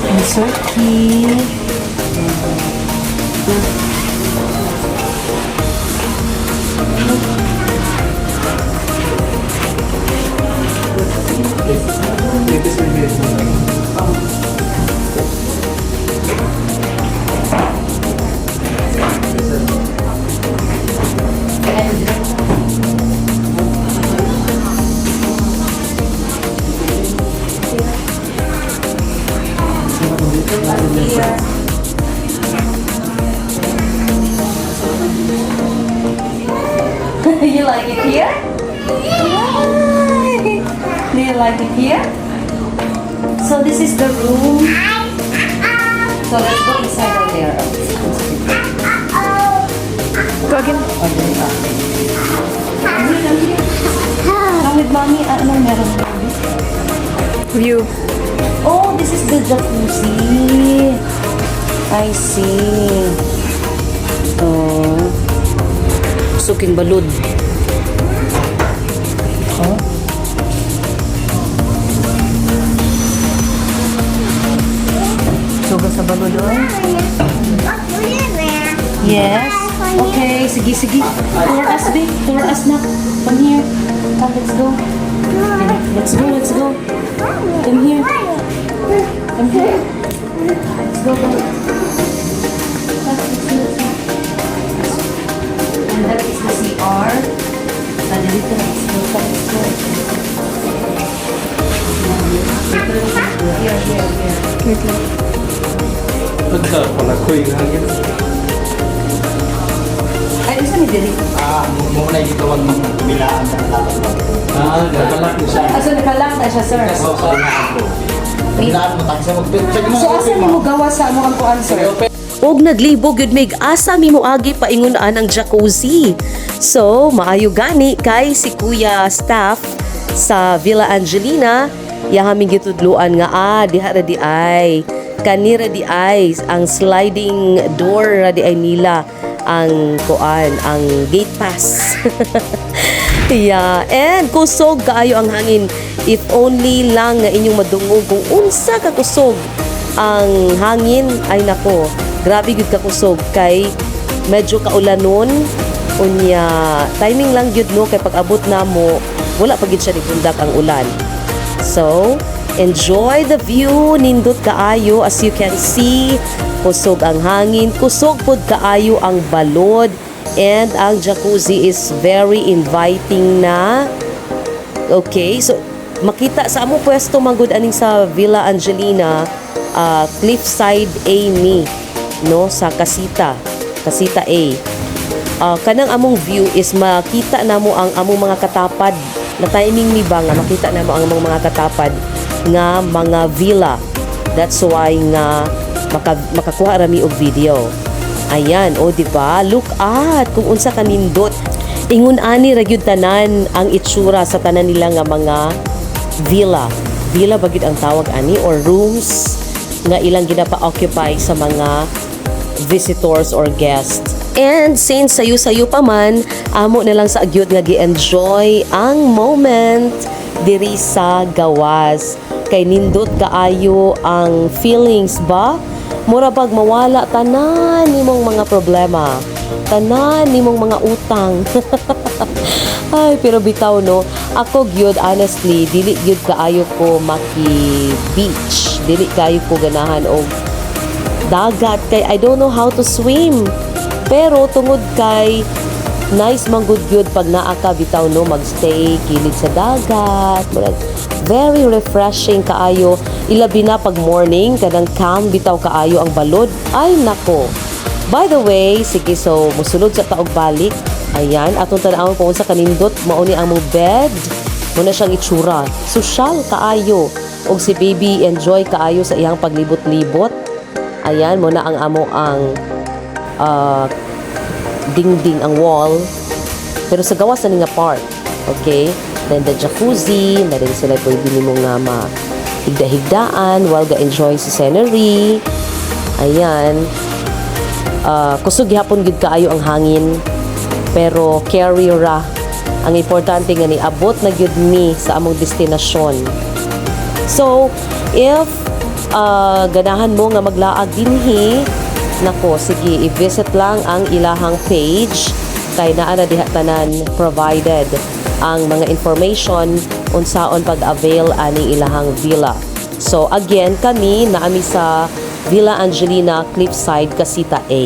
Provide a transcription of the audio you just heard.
Insert key. You like it here? Yay! Do you like it here? So this is the room. So let's go inside over there. Go again. Come with mommy. Anong meron mommy? View. Oh, this is the jacuzzi. I see. Oh. Suking balod. Oh. Suga sa balod, oh. Yes. Okay, sige, sige. Tour us, babe. Tour us na. Come here. Come, let's go. Okay, let's go, let's go. Come here. Come here. Let's go, go. And that is the CR. Dito na. Let's go, let's go. Here, here, here. Wait lang. Pagka pala ko yung hangin. Ay, isa ni diri. Muna yung tawag ng bilaan sa tapos ba? Nakalak ko siya. Asa nakalak na siya, sir? So, sa bilaan ko. Bilaan mo, tayo sa mag-check mo. So, asa mo gawa sa mo ang kuan, sir? Og naglibog yun mig asa mi moagi paingunan ang jacuzzi. So, maayo gani kay si Kuya staff sa Villa Angelina, yahaming gitudluan nga diha ra di ay kanira di ay ang sliding door ra di ay nila ang kuan, ang gate pass. Yeah, and kusog kaayo ang hangin. If only lang nga inyong madungog kung unsa ka kusog ang hangin, ay nako, grabe gud ka kusog kay medyo kaulanon unya timing lang gyud no kay pag-abot namo wala pa gid siya nipundak ang ulan. So, enjoy the view, nindot kaayo as you can see. Kusog ang hangin, kusog pod kaayo ang balod, and ang jacuzzi is very inviting na. Okay, so makita sa among pwesto manggod aning sa Villa Angelina, Cliffside A ni no sa Casita A. Kanang among view is makita namo ang among mga katapad na timing ni ba nga makita namo ang among mga katapad nga mga villa. That's why nga makakuha rami og video. Ayan, o di ba? Look at kung unsa kanindot. Ingon ani ra gyud tanan ang itsura sa tanan nila nga mga villa. Villa ba gyud ang tawag ani or rooms nga ilang ginapa-occupy sa mga visitors or guests. And since sayo-sayo pa man, amo na lang sa agyod nga gi-enjoy ang moment diri sa gawas. Kay nindot kaayo ang feelings ba? Mura bag mawala tanan nimong mga problema. Tanan nimong mga utang. Ay, pero bitaw no, ako gyud honestly, dili gyud kaayo ko maki-beach. Dili kaayo ko ganahan og dagat kay I don't know how to swim. Pero tungod kay nice man good gyud pag naa ka bitaw no magstay kilid sa dagat. Very refreshing kaayo, ilabi na pag morning kanang calm bitaw kaayo ang balod. Ay nako. By the way, sige, so musulod sa taog balik. Ayan, atong tanawon kung unsa kanindot mao ni among bed. Muna siyang itsura. Social kaayo. Og si baby enjoy kaayo sa iyang paglibot-libot. Ayan, muna ang amo ang dingding ang wall. Pero sa gawas na nga part. Okay? Then the jacuzzi, na rin sila pwede nimo nga higda-higdaan while ga-enjoy sa scenery. Ayan. Kusog gihapon gid kaayo ang hangin. Pero carry ra Ang importante nga ni abot na gyud mi sa among destinasyon. So, if ganahan mo nga maglaag dinhi, nako, sige, i-visit lang ang ilahang page kay naa na diha tanan provided ang mga information unsaon pag-avail ani ilahang villa. So again, kami naami sa Villa Angelina Cliffside, Casita A.